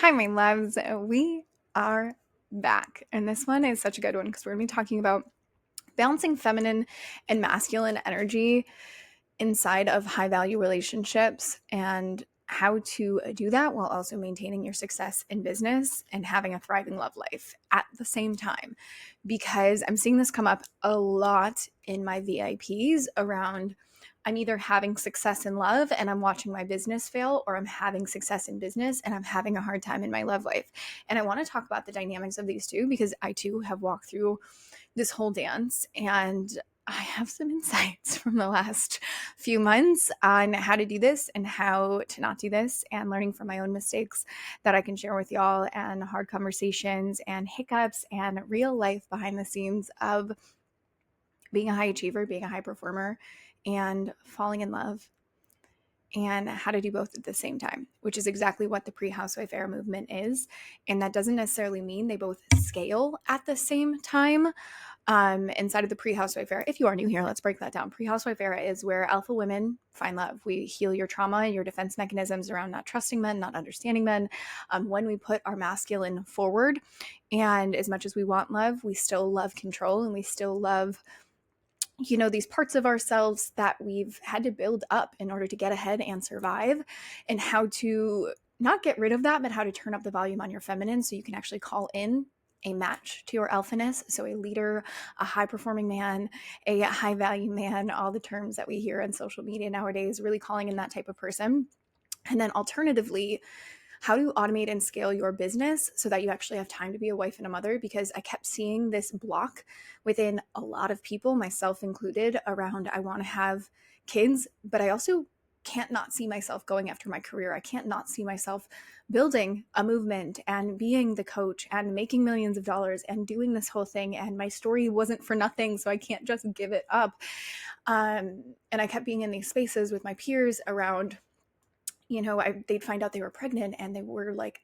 Hi, my loves. We are back. And this one is such a good one because we're going to be talking about balancing feminine and masculine energy inside of high value relationships and how to do that while also maintaining your success in business and having a thriving love life at the same time. Because I'm seeing this come up a lot in my VIPs around I'm either having success in love and I'm watching my business fail, or I'm having success in business and I'm having a hard time in my love life. And I want to talk about the dynamics of these two because I too have walked through this whole dance and I have some insights from the last few months on how to do this and how to not do this, and learning from my own mistakes that I can share with y'all, and hard conversations and hiccups and real life behind the scenes of being a high achiever, being a high performer, and falling in love, and how to do both at the same time, which is exactly what the pre-housewife era movement is. And that doesn't necessarily mean they both scale at the same time. Inside of the pre-housewife era, if you are new here, let's break that down. Pre-housewife era is where alpha women find love. We heal your trauma, your defense mechanisms around not trusting men, not understanding men. When we put our masculine forward, and as much as we want love, we still love control, and we still love these parts of ourselves that we've had to build up in order to get ahead and survive, and how to not get rid of that, but how to turn up the volume on your feminine so you can actually call in a match to your alphaness. So a leader, a high performing man, a high value man, all the terms that we hear on social media nowadays, really calling in that type of person. And then alternatively, how to automate and scale your business so that you actually have time to be a wife and a mother. Because I kept seeing this block within a lot of people, myself included, around I want to have kids, but I also can't not see myself going after my career. I can't not see myself building a movement and being the coach and making millions of dollars and doing this whole thing. And my story wasn't for nothing, so I can't just give it up. And I kept being in these spaces with my peers around, they'd find out they were pregnant and they were like,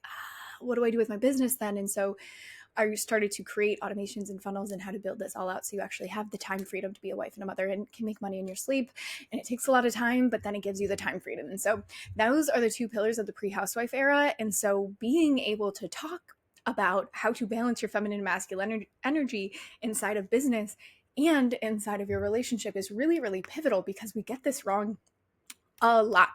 what do I do with my business then? And so I started to create automations and funnels and how to build this all out so you actually have the time freedom to be a wife and a mother and can make money in your sleep. And it takes a lot of time, but then it gives you the time freedom. And so those are the two pillars of the pre-housewife era. And so being able to talk about how to balance your feminine and masculine energy inside of business and inside of your relationship is really, really pivotal, because we get this wrong a lot.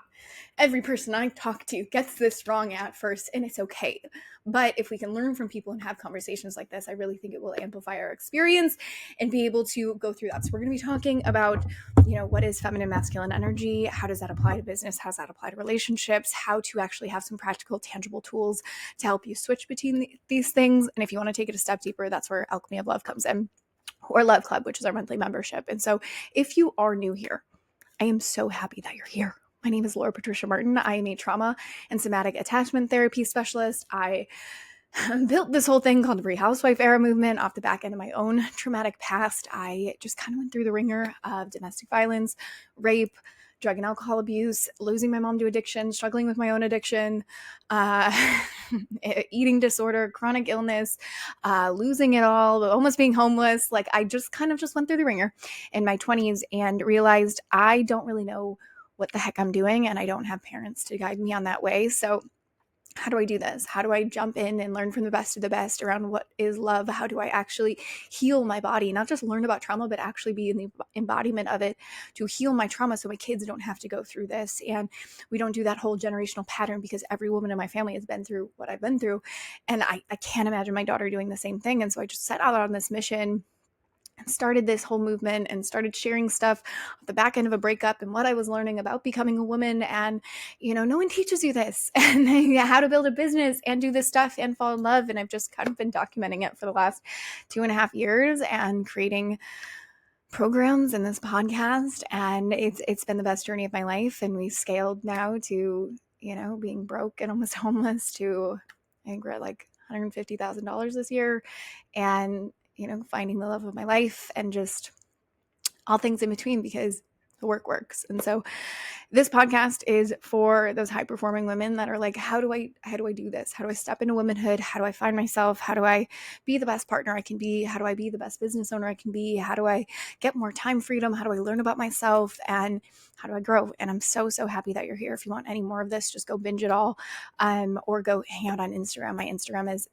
Every person I talk to gets this wrong at first, and it's okay. But if we can learn from people and have conversations like this, I really think it will amplify our experience and be able to go through that. So we're going to be talking about, what is feminine masculine energy? How does that apply to business? How does that apply to relationships? How to actually have some practical, tangible tools to help you switch between these things. And if you want to take it a step deeper, that's where Alchemy of Love comes in, or Love Club, which is our monthly membership. And so if you are new here, I am so happy that you're here. My name is Laura Patricia Martin. I am a trauma and somatic attachment therapy specialist. I built this whole thing called the pre-housewife era movement off the back end of my own traumatic past. I just kind of went through the ringer of domestic violence, rape, drug and alcohol abuse, losing my mom to addiction, struggling with my own addiction, eating disorder, chronic illness, losing it all, almost being homeless. Like, I just kind of just went through the ringer in my 20s and realized I don't really know what the heck I'm doing, and I don't have parents to guide me on that way. So how do I do this? How do I jump in and learn from the best of the best around what is love? How do I actually heal my body? Not just learn about trauma, but actually be in the embodiment of it to heal my trauma so my kids don't have to go through this. And we don't do that whole generational pattern, because every woman in my family has been through what I've been through. And I can't imagine my daughter doing the same thing. And so I just set out on this mission, started this whole movement, and started sharing stuff at the back end of a breakup and what I was learning about becoming a woman. And, no one teaches you this, and how to build a business and do this stuff and fall in love. And I've just kind of been documenting it for the last 2.5 years and creating programs in this podcast. And it's been the best journey of my life. And we scaled now to, being broke and almost homeless to, I think we're at like $150,000 this year. And finding the love of my life and just all things in between, because the work works. And so this podcast is for those high performing women that are like, how do I do this? How do I step into womanhood? How do I find myself? How do I be the best partner I can be? How do I be the best business owner I can be? How do I get more time freedom? How do I learn about myself? And how do I grow? And I'm so happy that you're here. If you want any more of this, just go binge it all, or go hang out on Instagram. My Instagram is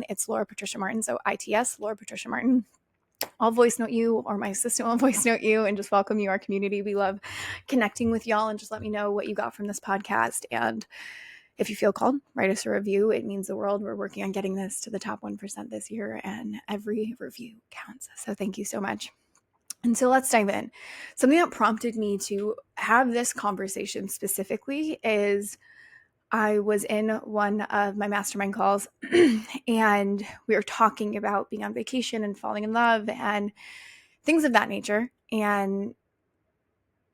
it's Laura Patricia Martin. So ITS Laura Patricia Martin. I'll voice note you, or my assistant will voice note you, and just welcome you to our community. We love connecting with y'all, and just let me know what you got from this podcast. And if you feel called, write us a review. It means the world. We're working on getting this to the top 1% this year, and every review counts. So thank you so much. And so let's dive in. Something that prompted me to have this conversation specifically is I was in one of my mastermind calls and we were talking about being on vacation and falling in love and things of that nature. And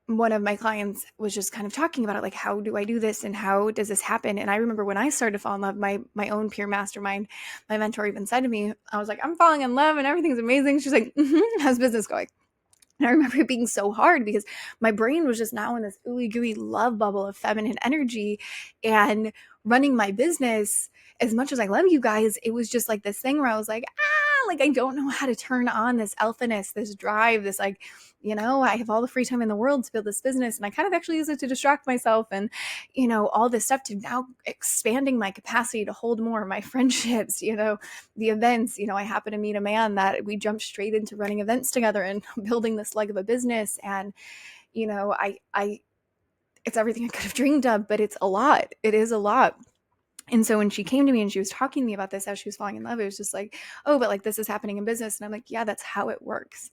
one of my clients was just kind of talking about it, like, how do I do this and how does this happen? And I remember when I started to fall in love, my own peer mastermind, my mentor even said to me, I was like, I'm falling in love and everything's amazing. She's like, how's business going? And I remember it being so hard because my brain was just now in this ooey gooey love bubble of feminine energy, and running my business, as much as I love you guys, it was just like this thing where I was like, like, I don't know how to turn on this alphaness, this drive, this like, I have all the free time in the world to build this business. And I kind of actually use it to distract myself and, all this stuff, to now expanding my capacity to hold more of my friendships, the events. I happen to meet a man that we jumped straight into running events together and building this leg of a business. And, I it's everything I could have dreamed of, but it's a lot. It is a lot. And so when she came to me and she was talking to me about this as she was falling in love, it was just like, oh, but like this is happening in business. And I'm like, yeah, that's how it works.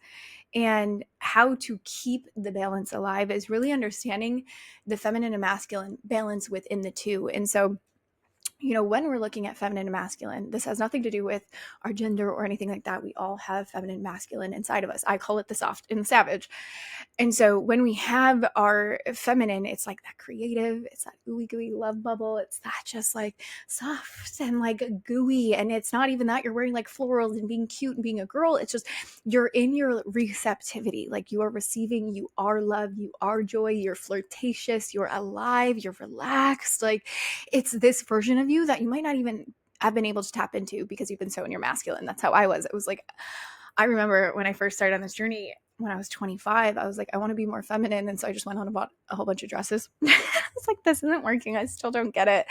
And how to keep the balance alive is really understanding the feminine and masculine balance within the two. And so, when we're looking at feminine and masculine, this has nothing to do with our gender or anything like that. We all have feminine and masculine inside of us. I call it the soft and the savage. And so when we have our feminine, it's like that creative, it's that ooey gooey love bubble. It's that just like soft and like gooey. And it's not even that you're wearing like florals and being cute and being a girl. It's just you're in your receptivity. Like you are receiving, you are love, you are joy, you're flirtatious, you're alive, you're relaxed. Like it's this version of you that you might not even have been able to tap into because you've been so in your masculine. That's how I was. It was like, I remember when I first started on this journey, when I was 25, I was like, I want to be more feminine. And so I just went on and bought a whole bunch of dresses. It's like, this isn't working. I still don't get it.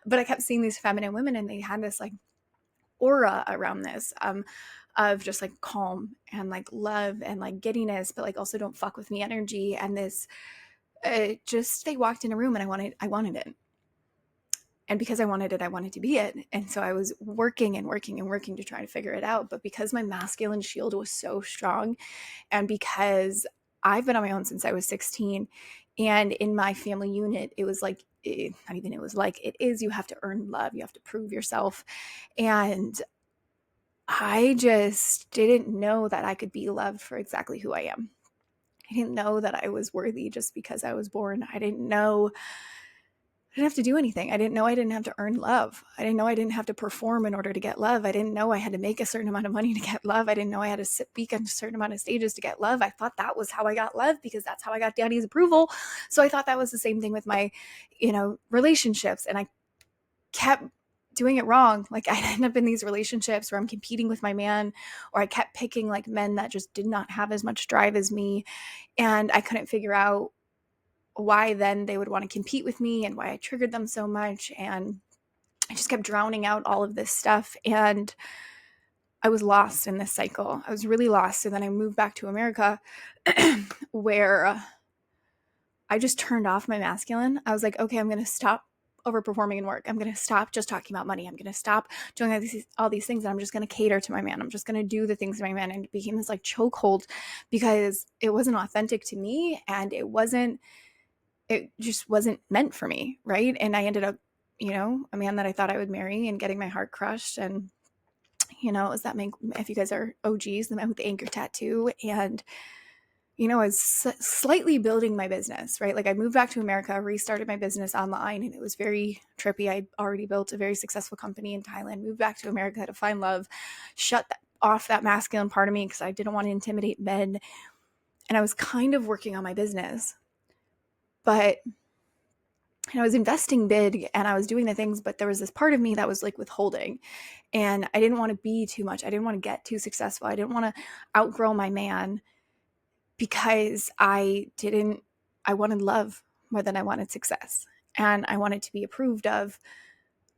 But I kept seeing these feminine women and they had this like aura around this, of just like calm and like love and like giddiness, but like also don't fuck with me energy. And this, just, they walked in a room and I wanted it. And because I wanted it, I wanted to be it. And so I was working and working and working to try to figure it out. But because my masculine shield was so strong, and because I've been on my own since I was 16, and in my family unit, it was like, it is, you have to earn love, you have to prove yourself. And I just didn't know that I could be loved for exactly who I am. I didn't know that I was worthy just because I was born. I didn't know I didn't have to do anything. I didn't know I didn't have to earn love. I didn't know I didn't have to perform in order to get love. I didn't know I had to make a certain amount of money to get love. I didn't know I had to speak on a certain amount of stages to get love. I thought that was how I got love because that's how I got daddy's approval. So I thought that was the same thing with my, relationships. And I kept doing it wrong. Like I'd end up in these relationships where I'm competing with my man, or I kept picking like men that just did not have as much drive as me. And I couldn't figure out why then they would want to compete with me and why I triggered them so much. And I just kept drowning out all of this stuff. And I was lost in this cycle. I was really lost. And then I moved back to America where I just turned off my masculine. I was like, okay, I'm going to stop overperforming in work. I'm going to stop just talking about money. I'm going to stop doing all these things. And I'm just going to cater to my man. I'm just going to do the things to my man. And it became this like chokehold because it wasn't authentic to me. And it just wasn't meant for me. Right. And I ended up, a man that I thought I would marry and getting my heart crushed. And, it was that man, if you guys are OGs, the man with the anchor tattoo. And, I was slightly building my business, right? Like I moved back to America, restarted my business online, and it was very trippy. I'd already built a very successful company in Thailand, moved back to America to find love, shut off that masculine part of me because I didn't want to intimidate men. and I was kind of working on my business, but and I was investing big and I was doing the things, but there was this part of me that was like withholding, and I didn't want to be too much. I didn't want to get too successful. I didn't want to outgrow my man because I wanted love more than I wanted success. And I wanted to be approved of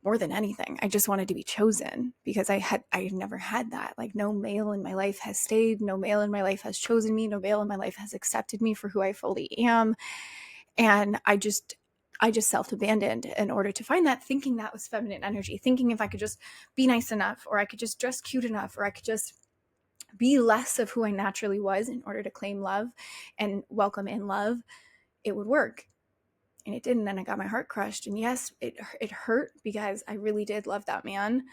more than anything. I just wanted to be chosen because I had never had that. Like, no male in my life has stayed, no male in my life has chosen me, no male in my life has accepted me for who I fully am. And I just self-abandoned in order to find that, thinking that was feminine energy, thinking if I could just be nice enough, or I could just dress cute enough, or I could just be less of who I naturally was in order to claim love and welcome in love, it would work. And it didn't, and I got my heart crushed. And yes, it hurt because I really did love that man,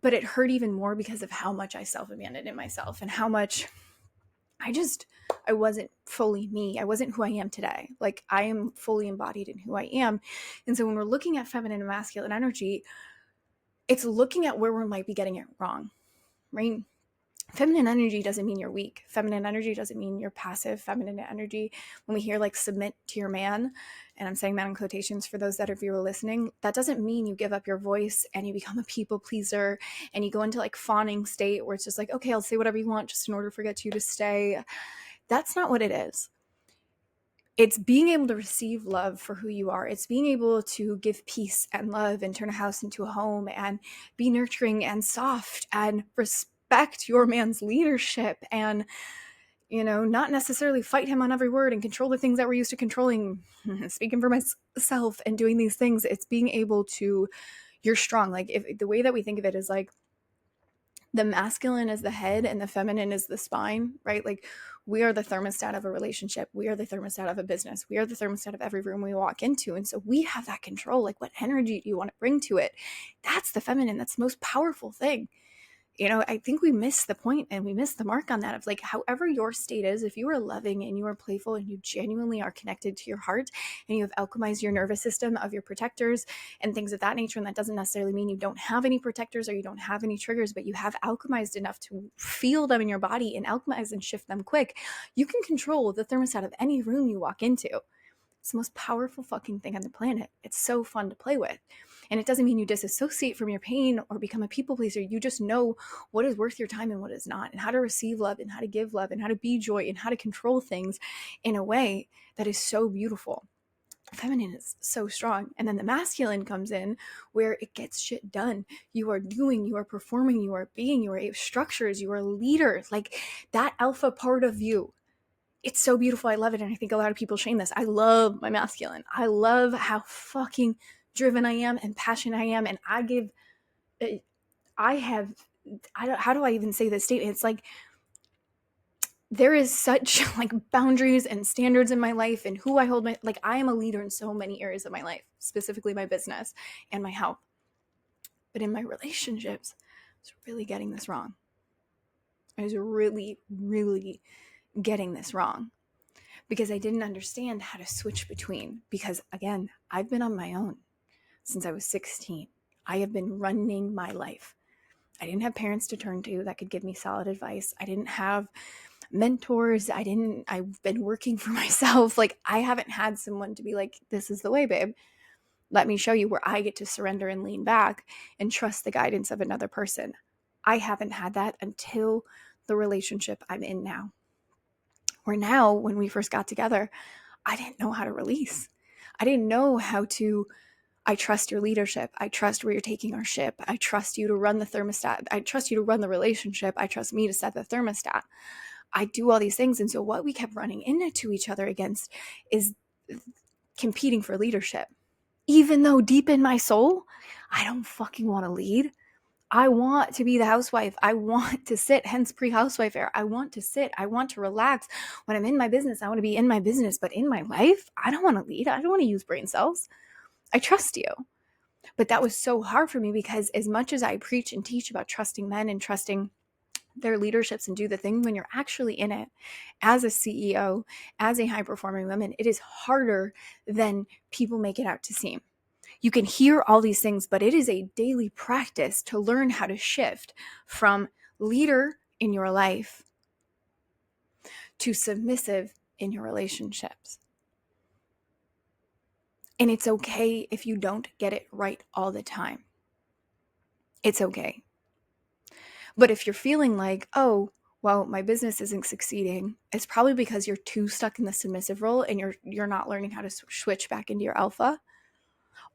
but it hurt even more because of how much I self-abandoned in myself and how much I wasn't fully me. I wasn't who I am today. Like, I am fully embodied in who I am. And so when we're looking at feminine and masculine energy, it's looking at where we might be getting it wrong, right? Feminine energy doesn't mean you're weak. Feminine energy doesn't mean you're passive. Feminine energy, when we hear like submit to your man, and I'm saying that in quotations for those that of you who are listening, that doesn't mean you give up your voice and you become a people pleaser and you go into like fawning state where it's just like, okay, I'll say whatever you want just in order to get you to stay. That's not what it is. It's being able to receive love for who you are. It's being able to give peace and love and turn a house into a home and be nurturing and soft and respect your man's leadership and, not necessarily fight him on every word and control the things that we're used to controlling. Speaking for myself and doing these things, it's being able to, you're strong. Like, if the way that we think of it is like, the masculine is the head and the feminine is the spine, right? Like, we are the thermostat of a relationship. We are the thermostat of a business. We are the thermostat of every room we walk into. And so we have that control. Like, what energy do you want to bring to it? That's the feminine. That's the most powerful thing. I think we miss the point and we miss the mark on that of like, however your state is, if you are loving and you are playful and you genuinely are connected to your heart and you have alchemized your nervous system of your protectors and things of that nature, and that doesn't necessarily mean you don't have any protectors or you don't have any triggers, but you have alchemized enough to feel them in your body and alchemize and shift them quick, you can control the thermostat of any room you walk into. It's the most powerful fucking thing on the planet. It's so fun to play with. And it doesn't mean you disassociate from your pain or become a people pleaser. You just know what is worth your time and what is not, and how to receive love and how to give love and how to be joy and how to control things in a way that is so beautiful. Feminine is so strong. And then the masculine comes in where it gets shit done. You are doing, you are performing, you are being, you are structures, you are leaders. Like, that alpha part of you, it's so beautiful. I love it. And I think a lot of people shame this. I love my masculine. I love how fucking driven I am and passionate I am. And how do I even say this statement? It's like, there is such like boundaries and standards in my life and who I hold like, I am a leader in so many areas of my life, specifically my business and my health. But in my relationships, I was really getting this wrong. I was really, really getting this wrong. Because I didn't understand how to switch between. Because again, I've been on my own since I was 16. I have been running my life. I didn't have parents to turn to that could give me solid advice. I didn't have mentors. I've been working for myself. Like, I haven't had someone to be like, this is the way, babe. Let me show you, where I get to surrender and lean back and trust the guidance of another person. I haven't had that until the relationship I'm in now. Where now, when we first got together, I didn't know how to release. I didn't know how to, I trust your leadership. I trust where you're taking our ship. I trust you to run the thermostat. I trust you to run the relationship. I trust me to set the thermostat. I do all these things. And so what we kept running into each other against is competing for leadership. Even though deep in my soul, I don't fucking want to lead. I want to be the housewife. I want to sit, hence pre-housewife era. I want to sit. I want to relax. When I'm in my business, I want to be in my business. But in my life, I don't want to lead. I don't want to use brain cells. I trust you. But that was so hard for me because as much as I preach and teach about trusting men and trusting their leaderships and do the thing, when you're actually in it as a CEO, as a high-performing woman, it is harder than people make it out to seem. You can hear all these things, but it is a daily practice to learn how to shift from leader in your life to submissive in your relationships. And it's okay if you don't get it right all the time. It's okay. But if you're feeling like, oh, well, my business isn't succeeding, it's probably because you're too stuck in the submissive role and you're not learning how to switch back into your alpha.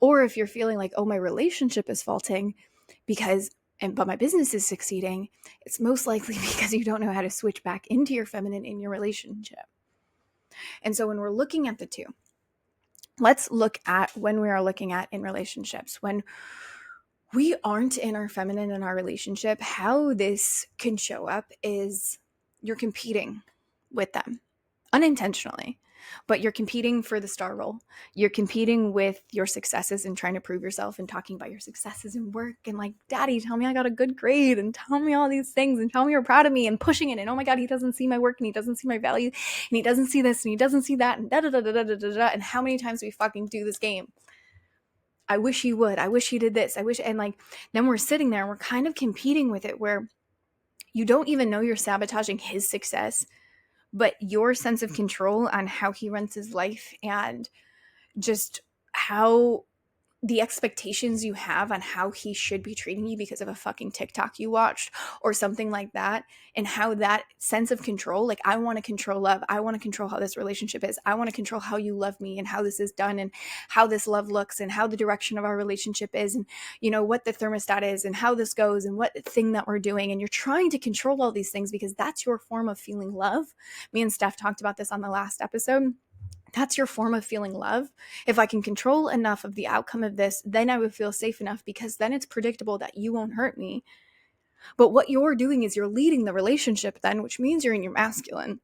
Or if you're feeling like, oh, my relationship is faulting but my business is succeeding, it's most likely because you don't know how to switch back into your feminine in your relationship. And so when we're looking at the two, let's look at when we are looking at in relationships. When we aren't in our feminine in our relationship, how this can show up is you're competing with them unintentionally, but you're competing for the star role. You're competing with your successes and trying to prove yourself and talking about your successes in work and like, daddy, tell me I got a good grade and tell me all these things and tell me you're proud of me and pushing it. And oh my God, he doesn't see my work and he doesn't see my value and he doesn't see this and he doesn't see that and da da da da da da da. And how many times do we fucking do this game? I wish he would. I wish he did this. I wish. And like, then we're sitting there and we're kind of competing with it where you don't even know you're sabotaging his success, but your sense of control on how he runs his life and just how the expectations you have on how he should be treating you because of a fucking TikTok you watched or something like that, and how that sense of control, like, I want to control love. I want to control how this relationship is. I want to control how you love me and how this is done and how this love looks and how the direction of our relationship is and, you know, what the thermostat is and how this goes and what thing that we're doing. And you're trying to control all these things because that's your form of feeling love. Me and Steph talked about this on the last episode. That's your form of feeling love. If I can control enough of the outcome of this, then I would feel safe enough because then it's predictable that you won't hurt me. But what you're doing is you're leading the relationship then, which means you're in your masculine,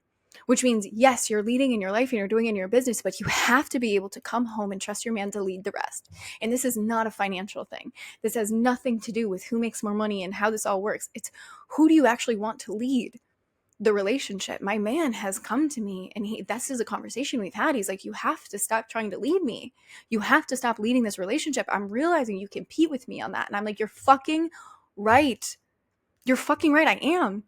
which means, yes, you're leading in your life and you're doing it in your business, but you have to be able to come home and trust your man to lead the rest. And this is not a financial thing. This has nothing to do with who makes more money and how this all works. It's who do you actually want to lead the relationship. My man has come to me and this is a conversation we've had. He's like, you have to stop trying to lead me. You have to stop leading this relationship. I'm realizing you compete with me on that. And I'm like, you're fucking right. You're fucking right. I am.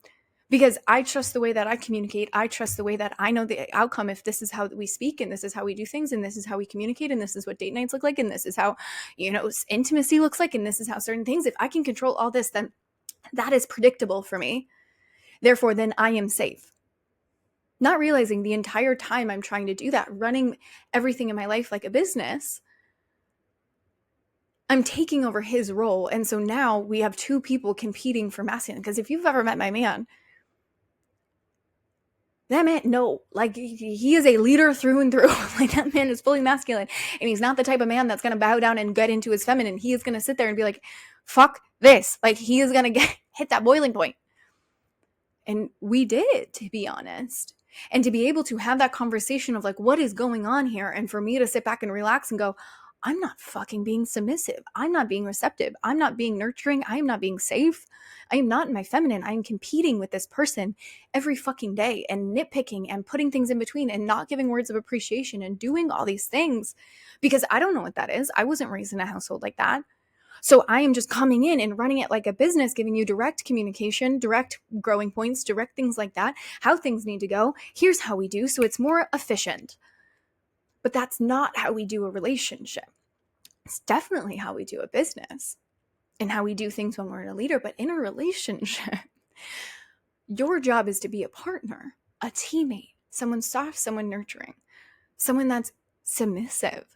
Because I trust the way that I communicate. I trust the way that I know the outcome. If this is how we speak and this is how we do things and this is how we communicate and this is what date nights look like and this is how, you know, intimacy looks like and this is how certain things, if I can control all this, then that is predictable for me. Therefore, then I am safe. Not realizing the entire time I'm trying to do that, running everything in my life like a business, I'm taking over his role. And so now we have two people competing for masculine. Because if you've ever met my man, that man, no, like he is a leader through and through. Like that man is fully masculine. And he's not the type of man that's going to bow down and get into his feminine. He is going to sit there and be like, fuck this. Like he is going to hit that boiling point. And we did, to be honest. And to be able to have that conversation of like, what is going on here? And for me to sit back and relax and go, I'm not fucking being submissive. I'm not being receptive. I'm not being nurturing. I am not being safe. I am not in my feminine. I am competing with this person every fucking day and nitpicking and putting things in between and not giving words of appreciation and doing all these things because I don't know what that is. I wasn't raised in a household like that. So I am just coming in and running it like a business, giving you direct communication, direct growing points, direct things like that, how things need to go. Here's how we do. So it's more efficient. But that's not how we do a relationship. It's definitely how we do a business and how we do things when we're a leader. But in a relationship, your job is to be a partner, a teammate, someone soft, someone nurturing, someone that's submissive,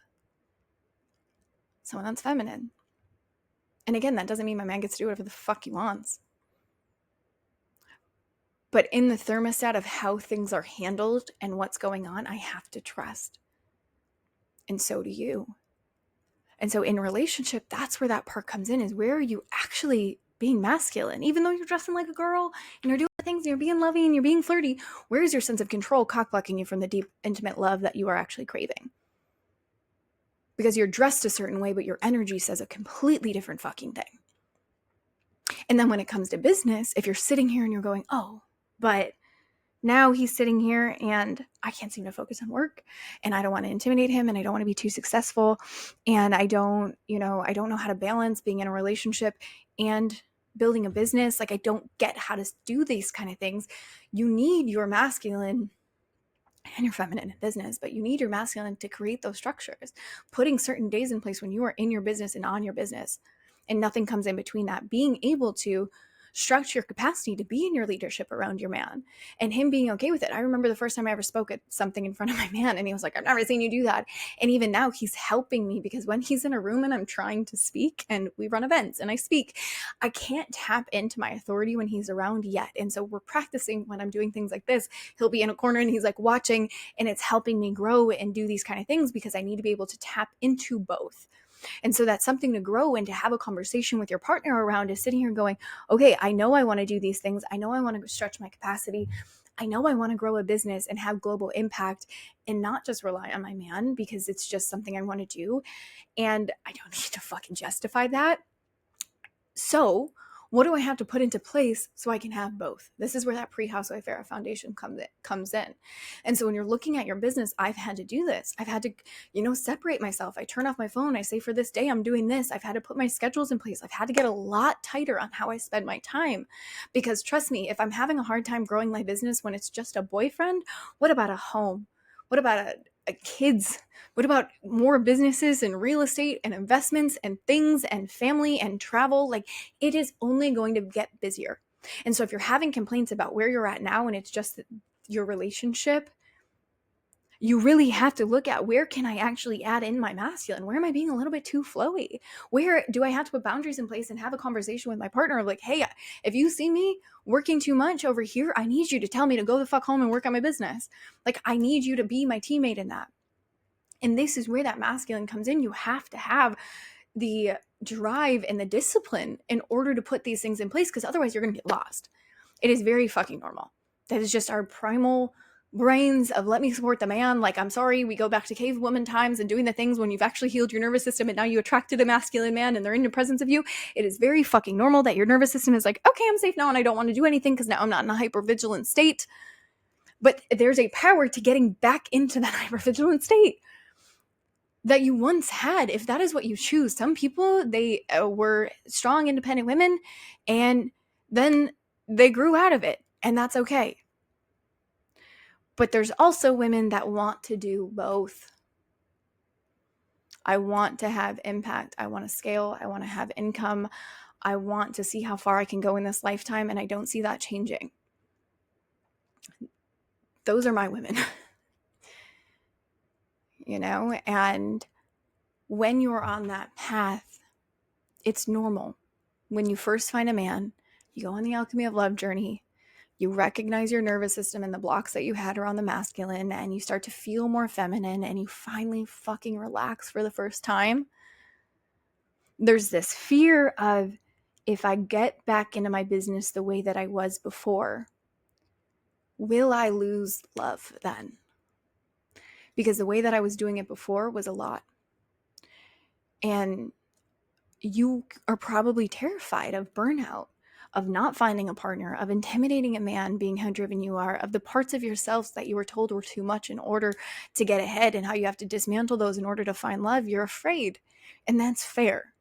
someone that's feminine. And again, that doesn't mean my man gets to do whatever the fuck he wants. But in the thermostat of how things are handled and what's going on, I have to trust. And so do you. And so in a relationship, that's where that part comes in, is where are you actually being masculine? Even though you're dressing like a girl and you're doing things and you're being loving and you're being flirty, where is your sense of control cock-blocking you from the deep, intimate love that you are actually craving? Because you're dressed a certain way, but your energy says a completely different fucking thing. And then when it comes to business, if you're sitting here and you're going, oh, but now he's sitting here and I can't seem to focus on work and I don't want to intimidate him and I don't want to be too successful and I don't know how to balance being in a relationship and building a business. Like I don't get how to do these kind of things. You need your masculine and you're feminine in business, but you need your masculine to create those structures, putting certain days in place when you are in your business and on your business, and nothing comes in between that. Being able to structure your capacity to be in your leadership around your man and him being okay with it. I remember the first time I ever spoke at something in front of my man, and he was like, I've never seen you do that. And even now he's helping me, because when he's in a room and I'm trying to speak and we run events and I speak, I can't tap into my authority when he's around yet. And so we're practicing when I'm doing things like this. He'll be in a corner and he's like watching, and it's helping me grow and do these kind of things, because I need to be able to tap into both. And so that's something to grow and to have a conversation with your partner around, is sitting here going, okay, I know I want to do these things. I know I want to stretch my capacity. I know I want to grow a business and have global impact and not just rely on my man because it's just something I want to do. And I don't need to fucking justify that. So what do I have to put into place so I can have both? This is where that pre-housewife era foundation comes in. And so when you're looking at your business, I've had to do this. I've had to, separate myself. I turn off my phone. I say, for this day, I'm doing this. I've had to put my schedules in place. I've had to get a lot tighter on how I spend my time, because trust me, if I'm having a hard time growing my business when it's just a boyfriend, what about a home? What about a kids? What about more businesses and real estate and investments and things and family and travel? Like, it is only going to get busier. And so if you're having complaints about where you're at now and it's just your relationship, you really have to look at, where can I actually add in my masculine? Where am I being a little bit too flowy? Where do I have to put boundaries in place and have a conversation with my partner of like, hey, if you see me working too much over here, I need you to tell me to go the fuck home and work on my business. Like, I need you to be my teammate in that. And this is where that masculine comes in. You have to have the drive and the discipline in order to put these things in place, because otherwise you're going to get lost. It is very fucking normal. That is just our primal brains of, let me support the man. Like, I'm sorry, we go back to cavewoman times and doing the things when you've actually healed your nervous system and now you attracted a masculine man and they're in the presence of you. It is very fucking normal that your nervous system is like, okay, I'm safe now and I don't want to do anything because now I'm not in a hypervigilant state. But there's a power to getting back into that hypervigilant state that you once had, if that is what you choose. Some people, they were strong, independent women, and then they grew out of it, and that's okay. But there's also women that want to do both. I want to have impact. I want to scale. I want to have income. I want to see how far I can go in this lifetime, and I don't see that changing. Those are my women. And when you're on that path, it's normal. When you first find a man, you go on the alchemy of love journey, you recognize your nervous system and the blocks that you had around the masculine, and you start to feel more feminine, and you finally fucking relax for the first time. There's this fear of, if I get back into my business the way that I was before, will I lose love then? Because the way that I was doing it before was a lot. And you are probably terrified of burnout, of not finding a partner, of intimidating a man, being how driven you are, of the parts of yourselves that you were told were too much in order to get ahead, and how you have to dismantle those in order to find love. You're afraid, and that's fair.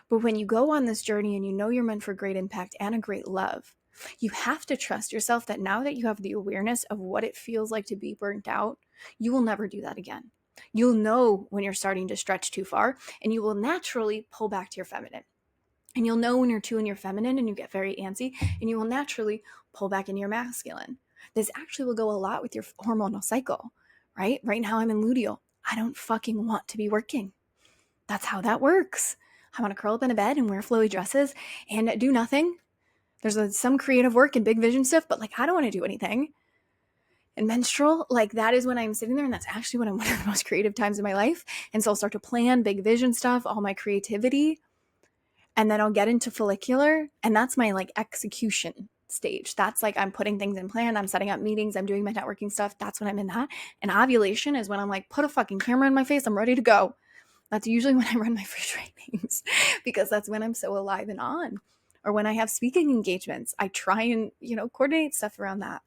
But when you go on this journey and you know you're meant for great impact and a great love, you have to trust yourself that now that you have the awareness of what it feels like to be burnt out, you will never do that again. You'll know when you're starting to stretch too far, and you will naturally pull back to your feminine. And you'll know when you're too in your feminine and you get very antsy, and you will naturally pull back into your masculine. This actually will go a lot with your hormonal cycle, right? Right now I'm in luteal. I don't fucking want to be working. That's how that works. I want to curl up in a bed and wear flowy dresses and do nothing. There's some creative work and big vision stuff, but I don't want to do anything. And menstrual, that is when I'm sitting there, and that's actually when I'm one of the most creative times in my life. And so I'll start to plan big vision stuff, all my creativity, and then I'll get into follicular, and that's my execution stage. That's I'm putting things in plan, I'm setting up meetings, I'm doing my networking stuff. That's when I'm in that. And ovulation is when I'm put a fucking camera in my face, I'm ready to go. That's usually when I run my free trainings because that's when I'm so alive and on. Or when I have speaking engagements, I try and, coordinate stuff around that.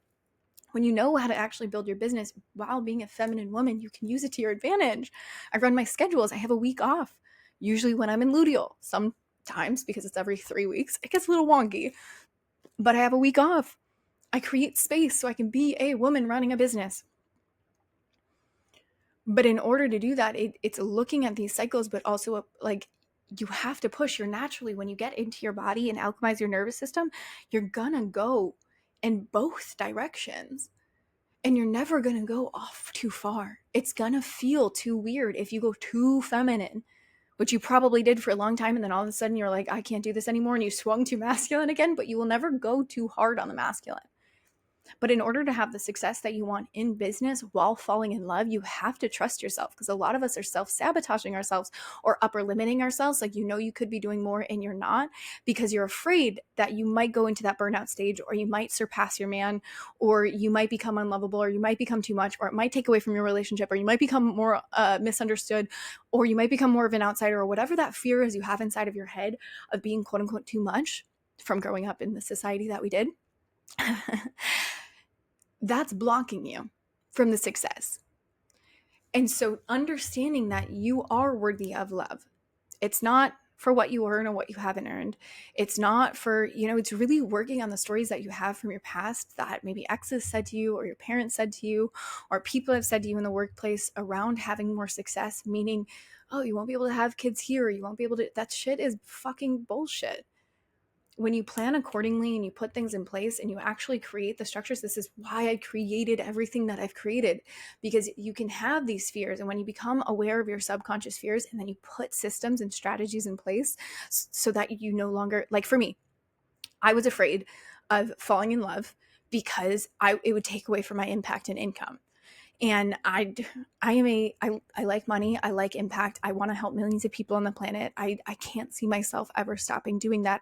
When you know how to actually build your business while being a feminine woman, you can use it to your advantage. I run my schedules. I have a week off, usually when I'm in luteal. Sometimes, because it's every 3 weeks, it gets a little wonky, but I have a week off. I create space so I can be a woman running a business. But in order to do that, it's looking at these cycles, but also like you have to push. You're naturally, when you get into your body and alchemize your nervous system, you're gonna go in both directions. And you're never going to go off too far. It's going to feel too weird if you go too feminine, which you probably did for a long time. And then all of a sudden you're like, I can't do this anymore. And you swung too masculine again, but you will never go too hard on the masculine. But in order to have the success that you want in business while falling in love, you have to trust yourself, because a lot of us are self-sabotaging ourselves or upper limiting ourselves. Like, you could be doing more and you're not, because you're afraid that you might go into that burnout stage, or you might surpass your man, or you might become unlovable, or you might become too much, or it might take away from your relationship, or you might become more misunderstood, or you might become more of an outsider, or whatever that fear is you have inside of your head of being quote unquote too much from growing up in the society that we did. That's blocking you from the success. And so understanding that you are worthy of love. It's not for what you earn or what you haven't earned. It's not for, it's really working on the stories that you have from your past that maybe exes said to you, or your parents said to you, or people have said to you in the workplace around having more success, meaning, oh, you won't be able to have kids here. You won't be able to, that shit is fucking bullshit. When you plan accordingly and you put things in place and you actually create the structures, this is why I created everything that I've created, because you can have these fears. And when you become aware of your subconscious fears and then you put systems and strategies in place so that you no longer, like for me, I was afraid of falling in love because it would take away from my impact and income. And I like money. I like impact. I want to help millions of people on the planet. I can't see myself ever stopping doing that.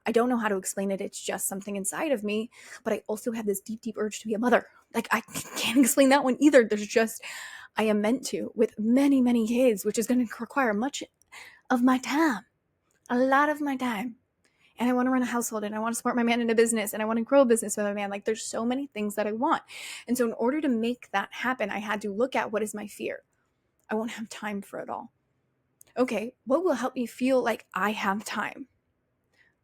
I don't know how to explain it. It's just something inside of me. But I also have this deep, deep urge to be a mother. Like, I can't explain that one either. There's just, I am meant to, with many, many kids, which is going to require much of my time, a lot of my time. And I want to run a household, and I want to support my man in a business, and I want to grow a business with my man. Like, there's so many things that I want. And so in order to make that happen, I had to look at, what is my fear? I won't have time for it all. Okay, what will help me feel like I have time?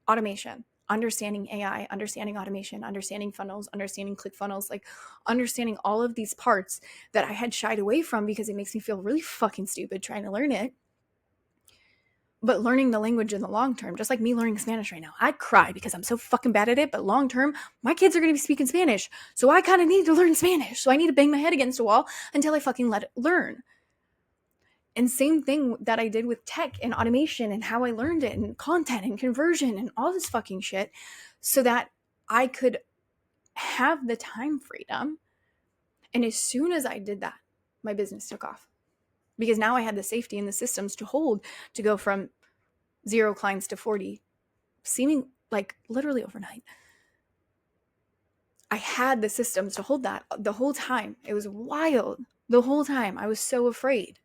Automation, understanding AI, understanding automation, understanding funnels, understanding ClickFunnels, like understanding all of these parts that I had shied away from because it makes me feel really fucking stupid trying to learn it. But learning the language in the long term, just like me learning Spanish right now, I cry because I'm so fucking bad at it. But long term, my kids are going to be speaking Spanish. So I kind of need to learn Spanish. So I need to bang my head against a wall until I fucking let it learn. And same thing that I did with tech and automation and how I learned it, and content and conversion and all this fucking shit, so that I could have the time freedom. And as soon as I did that, my business took off, because now I had the safety and the systems to go from 0 clients to 40, seeming like literally overnight. I had the systems to hold that the whole time. It was wild. The whole time I was so afraid.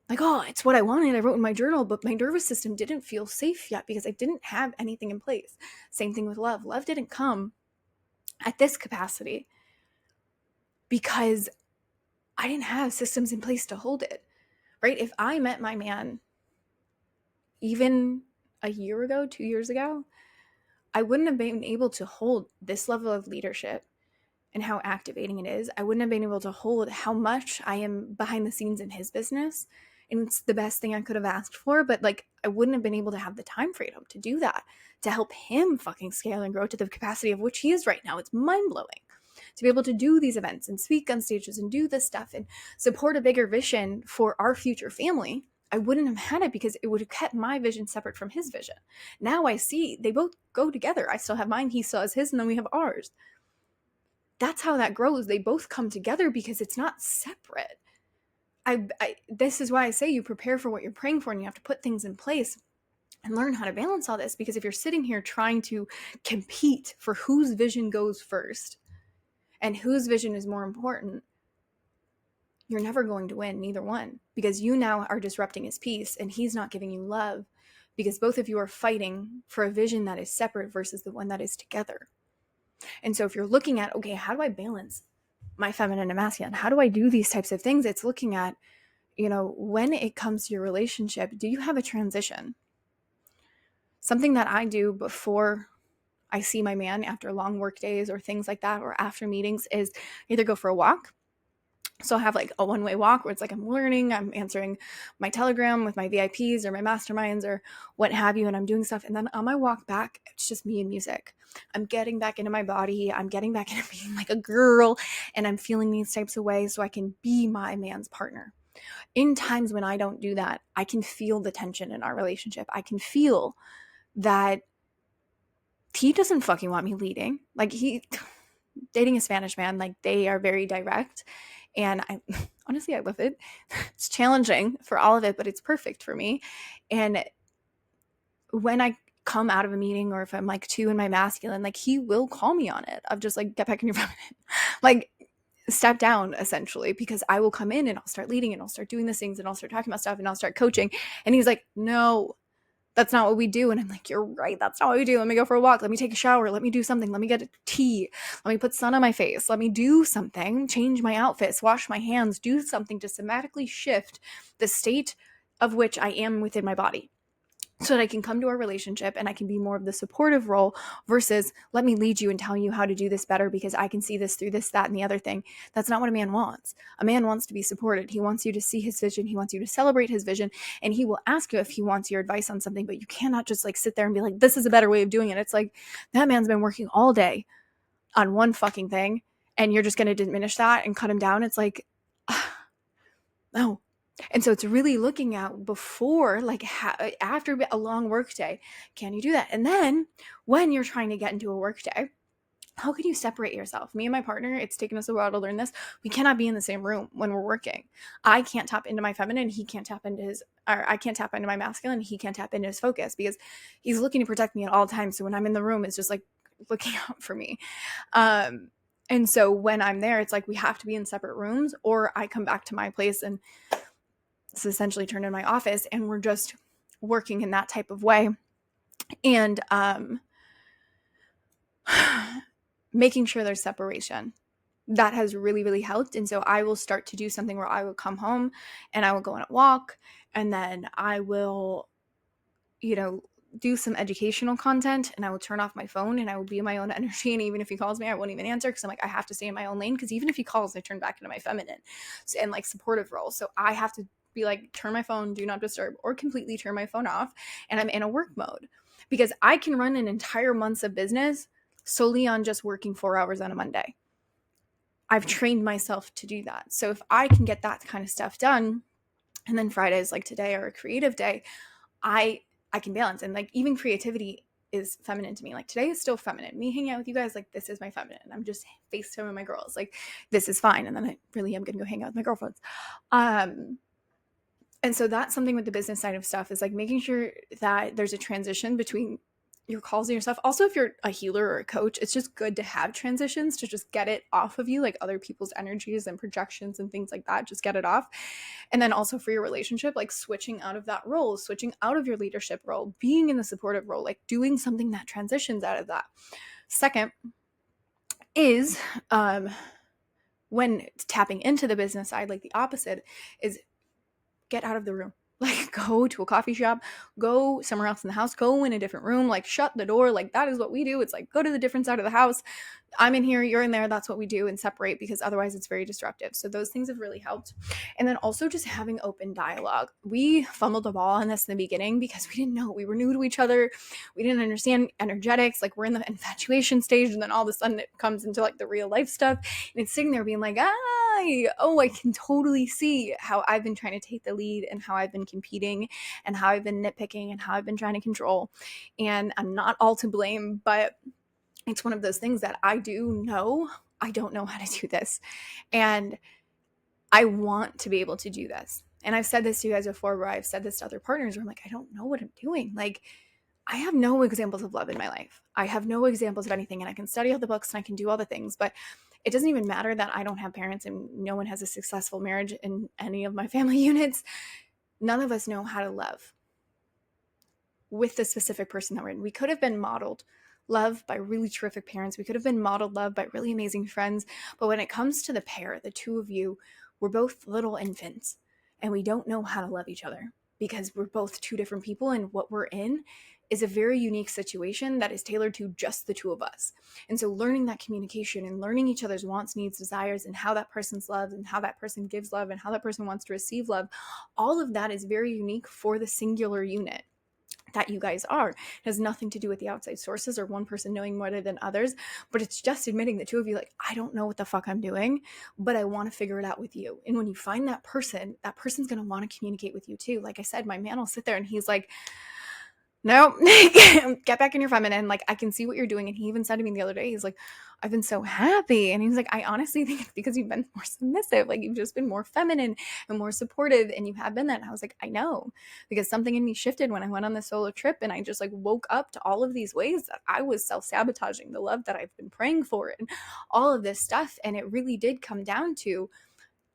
Like, oh, it's what I wanted. I wrote in my journal, but my nervous system didn't feel safe yet because I didn't have anything in place. Same thing with love. Love didn't come at this capacity because I didn't have systems in place to hold it, right? If I met my man even a year ago, 2 years ago, I wouldn't have been able to hold this level of leadership and how activating it is. I wouldn't have been able to hold how much I am behind the scenes in his business. And it's the best thing I could have asked for. But like, I wouldn't have been able to have the time freedom to do that, to help him fucking scale and grow to the capacity of which he is right now. It's mind blowing to be able to do these events and speak on stages and do this stuff and support a bigger vision for our future family. I wouldn't have had it because it would have kept my vision separate from his vision. Now I see they both go together. I still have mine, he still has his, and then we have ours. That's how that grows. They both come together because it's not separate. This is why I say you prepare for what you're praying for, and you have to put things in place and learn how to balance all this. Because if you're sitting here trying to compete for whose vision goes first and whose vision is more important, you're never going to win, neither one, because you now are disrupting his peace and he's not giving you love, because both of you are fighting for a vision that is separate versus the one that is together. And so if you're looking at, okay, how do I balance my feminine and masculine? How do I do these types of things? It's looking at, when it comes to your relationship, do you have a transition? Something that I do before I see my man after long work days or things like that, or after meetings, is either go for a walk, So I'll have like a one-way walk where it's like I'm learning, I'm answering my Telegram with my VIPs or my masterminds or what have you, and I'm doing stuff. And then on my walk back, it's just me and music. I'm getting back into my body. I'm getting back into being like a girl, and I'm feeling these types of ways so I can be my man's partner. In times when I don't do that, I can feel the tension in our relationship. I can feel that he doesn't fucking want me leading. Like, dating a Spanish man, like, they are very direct. And I honestly, I love it. It's challenging for all of it, but it's perfect for me. And when I come out of a meeting, or if I'm like too in my masculine, like, he will call me on it of just like, get back in your feminine. Like, step down, essentially, because I will come in and I'll start leading and I'll start doing these things and I'll start talking about stuff and I'll start coaching. And he's like, no, that's not what we do. And I'm like, you're right. That's not what we do. Let me go for a walk. Let me take a shower. Let me do something. Let me get a tea. Let me put sun on my face. Let me do something, change my outfits, wash my hands, do something to somatically shift the state of which I am within my body, so that I can come to our relationship and I can be more of the supportive role versus let me lead you and tell you how to do this better because I can see this through this, that, and the other thing. That's not what a man wants. A man wants to be supported. He wants you to see his vision. He wants you to celebrate his vision, and he will ask you if he wants your advice on something, but you cannot just like sit there and be like, this is a better way of doing it. It's like, that man's been working all day on one fucking thing and you're just going to diminish that and cut him down. It's like, no. And so it's really looking at before, like after a long work day, can you do that? And then when you're trying to get into a work day, how can you separate yourself? Me and my partner, it's taken us a while to learn this. We cannot be in the same room when we're working. I can't tap into my feminine. He can't tap into his, or I can't tap into my masculine. He can't tap into his focus because he's looking to protect me at all times. So when I'm in the room, it's just like looking out for me. And so when I'm there, it's like we have to be in separate rooms, or I come back to my place and it's essentially turned into my office and we're just working in that type of way. And making sure there's separation, that has really, really helped. And so I will start to do something where I will come home and I will go on a walk, and then I will, do some educational content, and I will turn off my phone and I will be in my own energy. And even if he calls me, I won't even answer because I'm like, I have to stay in my own lane, because even if he calls, I turn back into my feminine and like supportive role. So I have to be like, turn my phone, do not disturb, or completely turn my phone off, and I'm in a work mode, because I can run an entire month's of business solely on just working 4 hours on a Monday. I've trained myself to do that. So if I can get that kind of stuff done, and then Fridays like today are a creative day, I can balance. And like, even creativity is feminine to me. Like, today is still feminine. Me hanging out with you guys, like, this is my feminine. I'm just FaceTiming my girls. Like, this is fine. And then I really am going to go hang out with my girlfriends. And so that's something with the business side of stuff, is like making sure that there's a transition between your calls and your stuff. Also, if you're a healer or a coach, it's just good to have transitions to just get it off of you, like other people's energies and projections and things like that. Just get it off. And then also for your relationship, like switching out of that role, switching out of your leadership role, being in the supportive role, like doing something that transitions out of that. Second is when tapping into the business side, like the opposite is get out of the room. Like, go to a coffee shop, go somewhere else in the house, go in a different room, like shut the door. Like, that is what we do. It's like, go to the different side of the house. I'm in here, you're in there. That's what we do, and separate, because otherwise it's very disruptive. So those things have really helped. And then also just having open dialogue. We fumbled the ball on this in the beginning because we didn't know. We were new to each other. We didn't understand energetics. Like, we're in the infatuation stage, and then all of a sudden it comes into like the real life stuff. And it's sitting there being like, I can totally see how I've been trying to take the lead, and how I've been competing, and how I've been nitpicking, and how I've been trying to control. And I'm not all to blame, but it's one of those things that I do know I don't know how to do this. And I want to be able to do this. And I've said this to you guys before, where I've said this to other partners, where I'm like, I don't know what I'm doing. Like, I have no examples of love in my life. I have no examples of anything, and I can study all the books and I can do all the things, but it doesn't even matter that I don't have parents and no one has a successful marriage in any of my family units. None of us know how to love with the specific person that we're in. We could have been modeled love by really terrific parents. We could have been modeled love by really amazing friends. But when it comes to the pair, the two of you, we're both little infants, and we don't know how to love each other because we're both two different people, and what we're in is a very unique situation that is tailored to just the two of us. And so learning that communication and learning each other's wants, needs, desires, and how that person's loved and how that person gives love and how that person wants to receive love, all of that is very unique for the singular unit that you guys are. It has nothing to do with the outside sources or one person knowing more than others, but it's just admitting the two of you, like, I don't know what the fuck I'm doing, but I want to figure it out with you. And when you find that person's going to want to communicate with you too. Like I said, my man will sit there and he's like, no, get back in your feminine. Like, I can see what you're doing. And he even said to me the other day, he's like, I've been so happy. And he's like, I honestly think it's because you've been more submissive. Like, you've just been more feminine and more supportive. And you have been that. And I was like, I know, because something in me shifted when I went on the solo trip. And I just like woke up to all of these ways that I was self-sabotaging the love that I've been praying for and all of this stuff. And it really did come down to,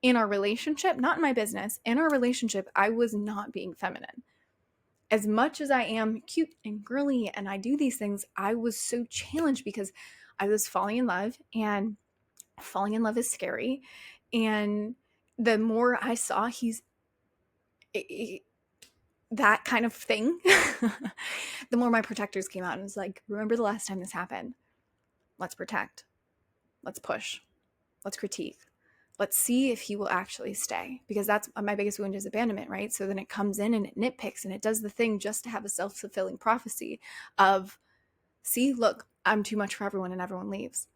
in our relationship, not in my business, in our relationship, I was not being feminine. As much as I am cute and girly and I do these things, I was so challenged because I was falling in love, and falling in love is scary. And the more I saw he's that kind of thing, the more my protectors came out and was like, remember the last time this happened? Let's protect. Let's push. Let's critique. Let's see if he will actually stay, because that's my biggest wound is abandonment, right? So then it comes in and it nitpicks and it does the thing just to have a self-fulfilling prophecy of, see, look, I'm too much for everyone and everyone leaves.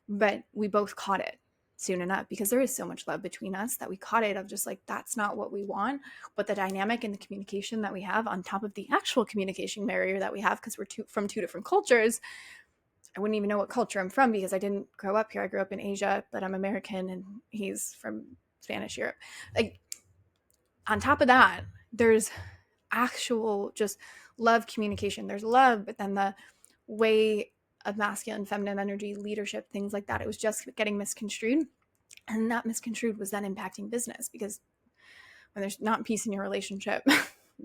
But we both caught it soon enough, because there is so much love between us that we caught it of just like, that's not what we want. But the dynamic and the communication that we have on top of the actual communication barrier that we have, because we're from two different cultures. I wouldn't even know what culture I'm from because I didn't grow up here. I grew up in Asia, but I'm American and he's from Spanish Europe. Like, on top of that, there's actual just love communication. There's love, but then the way of masculine, feminine energy, leadership, things like that, it was just getting misconstrued. And that misconstrued was then impacting business, because when there's not peace in your relationship,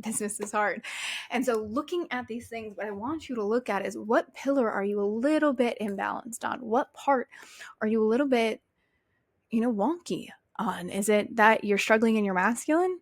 business is hard. And so looking at these things, what I want you to look at is, what pillar are you a little bit imbalanced on? What part are you a little bit, wonky on? Is it that you're struggling in your masculine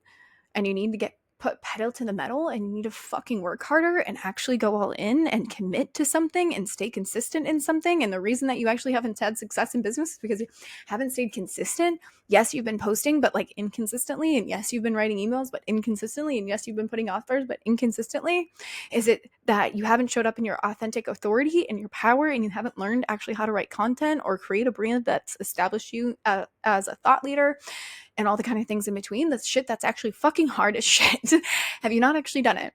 and you need to put pedal to the metal and you need to fucking work harder and actually go all in and commit to something and stay consistent in something? And the reason that you actually haven't had success in business is because you haven't stayed consistent. Yes, you've been posting, but like inconsistently. And yes, you've been writing emails, but inconsistently. And yes, you've been putting offers, but inconsistently. Is it that you haven't showed up in your authentic authority and your power, and you haven't learned actually how to write content or create a brand that's established you as a thought leader? And all the kind of things in between, that's shit that's actually fucking hard as shit. Have you not actually done it?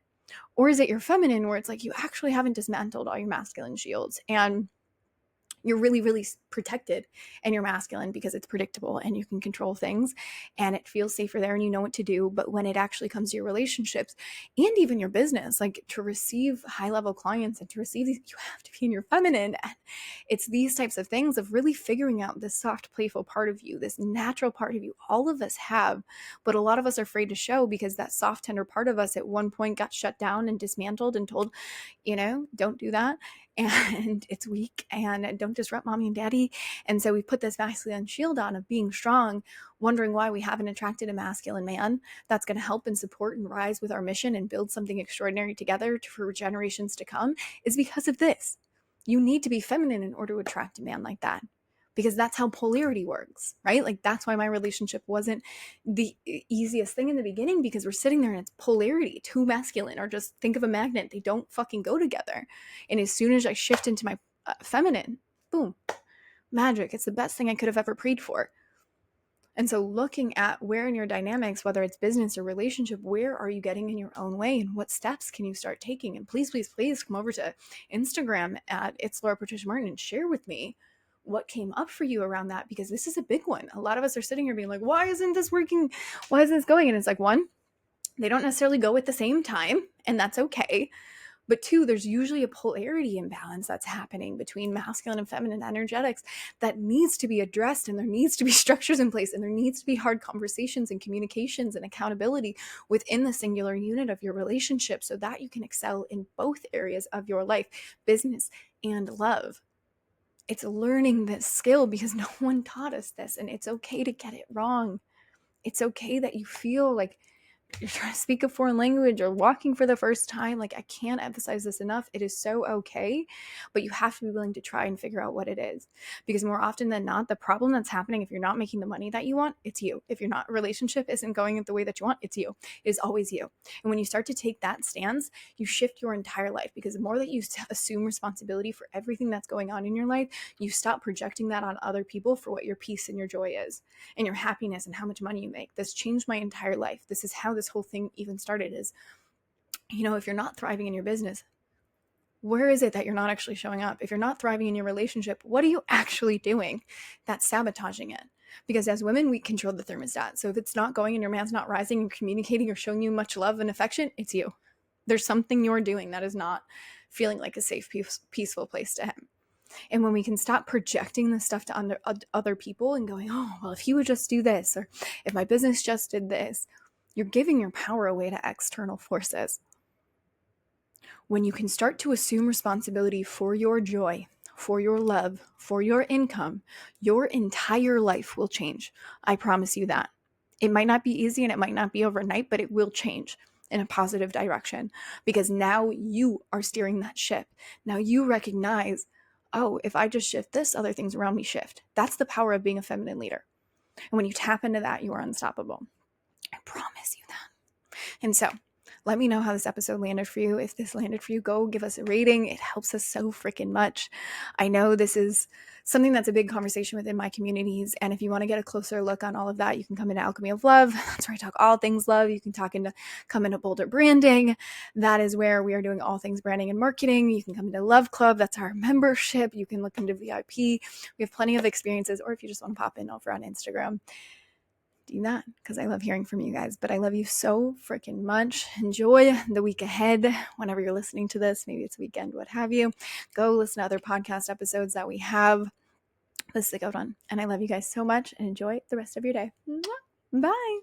Or is it your feminine, where it's like you actually haven't dismantled all your masculine shields and you're really, really protected in your masculine because it's predictable and you can control things and it feels safer there and you know what to do. But when it actually comes to your relationships and even your business, like to receive high level clients and to receive these, you have to be in your feminine. And it's these types of things of really figuring out this soft, playful part of you, this natural part of you. All of us have, but a lot of us are afraid to show because that soft, tender part of us at one point got shut down and dismantled and told, don't do that. And it's weak and don't disrupt mommy and daddy. And so we put this masculine shield on of being strong, wondering why we haven't attracted a masculine man that's going to help and support and rise with our mission and build something extraordinary together for generations to come, is because of this. You need to be feminine in order to attract a man like that, because that's how polarity works, right? Like, that's why my relationship wasn't the easiest thing in the beginning, because we're sitting there and it's polarity, too masculine, or just think of a magnet. They don't fucking go together. And as soon as I shift into my feminine, boom, magic. It's the best thing I could have ever prayed for. And so looking at where in your dynamics, whether it's business or relationship, where are you getting in your own way and what steps can you start taking? And please, please, please come over to Instagram at It's Laura Patricia Martin and share with me what came up for you around that, because this is a big one. A lot of us are sitting here being like, why isn't this working? Why isn't this going? And it's like, one, they don't necessarily go at the same time, and that's okay. But two, there's usually a polarity imbalance that's happening between masculine and feminine energetics that needs to be addressed, and there needs to be structures in place, and there needs to be hard conversations and communications and accountability within the singular unit of your relationship so that you can excel in both areas of your life, business and love. It's learning this skill because no one taught us this, and it's okay to get it wrong. It's okay that you feel like you're trying to speak a foreign language or walking for the first time. Like, I can't emphasize this enough. It is so okay, but you have to be willing to try and figure out what it is. Because more often than not, the problem that's happening, if you're not making the money that you want, it's you. If your not relationship isn't going the way that you want, it's you. It is always you. And when you start to take that stance, you shift your entire life, because the more that you assume responsibility for everything that's going on in your life, you stop projecting that on other people for what your peace and your joy is and your happiness and how much money you make. This changed my entire life. This is how this whole thing even started is, if you're not thriving in your business, where is it that you're not actually showing up? If you're not thriving in your relationship, what are you actually doing that's sabotaging it? Because as women, we control the thermostat. So if it's not going and your man's not rising and communicating or showing you much love and affection, it's you. There's something you're doing that is not feeling like a safe, peaceful place to him. And when we can stop projecting this stuff to other people and going, oh, well, if he would just do this, or if my business just did this, you're giving your power away to external forces. When you can start to assume responsibility for your joy, for your love, for your income, your entire life will change. I promise you that. It might not be easy and it might not be overnight, but it will change in a positive direction, because now you are steering that ship. Now you recognize, oh, if I just shift this, other things around me shift. That's the power of being a feminine leader. And when you tap into that, you are unstoppable. I promise you that. And so let me know how this episode landed for you. If this landed for you, go give us a rating. It helps us so freaking much. I know this is something that's a big conversation within my communities. And if you want to get a closer look on all of that, you can come into Alchemy of Love. That's where I talk all things love. You can come into Bolder Branding. That is where we are doing all things branding and marketing. You can come into Love Club. That's our membership. You can look into VIP. We have plenty of experiences. Or if you just want to pop in over on Instagram, do that, because I love hearing from you guys. But I love you so freaking much. Enjoy the week ahead. Whenever you're listening to this, maybe it's weekend, what have you, go listen to other podcast episodes that we have. This is a good one. And I love you guys so much, and enjoy the rest of your day. Bye.